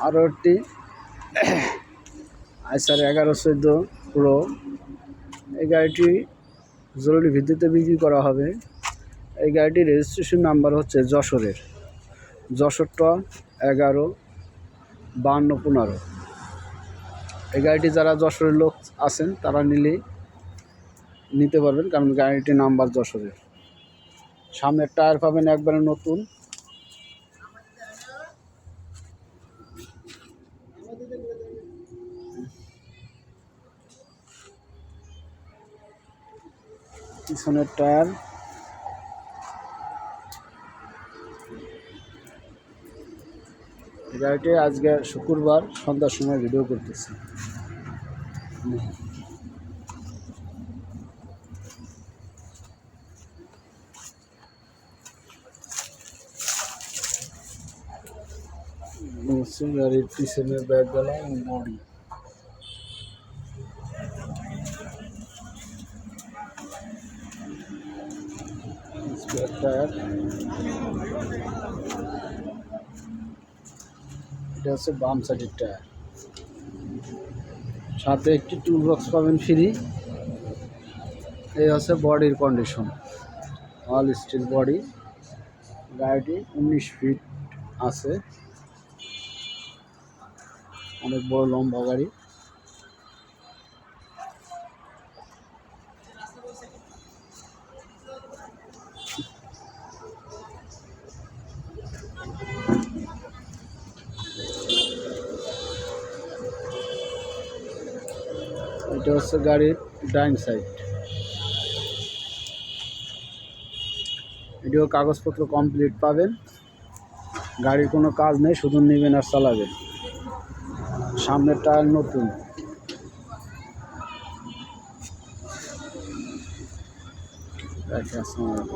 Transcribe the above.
আরও একটি আইসার 1114 প্রো, এই গাড়িটি জরুরি ভিত্তিতে বিক্রি করা হবে। এই গাড়িটির রেজিস্ট্রেশন নাম্বার হচ্ছে যশোরটা 11-52-15। এই গাড়িটি যারা যশোরের লোক আছেন তারা নিতে পারবেন, কারণ গাড়িটির নাম্বার যশোরের। সামনের টায়ার পাবেন একবারে নতুন, পিছনের টায়ার। গাড়িটি আজকে শুক্রবার সন্ধ্যার সময় ভিডিও করতেছি। গাড়ির পিছনের ব্যাগগুলো বডি, টায়ার। এটা হচ্ছে বাম সাইডের টায়ার। সাথে একটি টুল বক্স পাবেন ফ্রি। এই হচ্ছে বডির কন্ডিশন, অল স্টিল বডি। গাড়িটি 19 ফিট আছে, অনেক বড় লম্বা গাড়ি। এটা হচ্ছে গাড়ির ডাইন সাইড। এটিও কাগজপত্র কমপ্লিট পাবেন, গাড়ির কোনো কাজ নেই, শুধু নেবেন আর চালাবেন। সামনের টায়ার নতুন। আসসালামু আলাইকুম।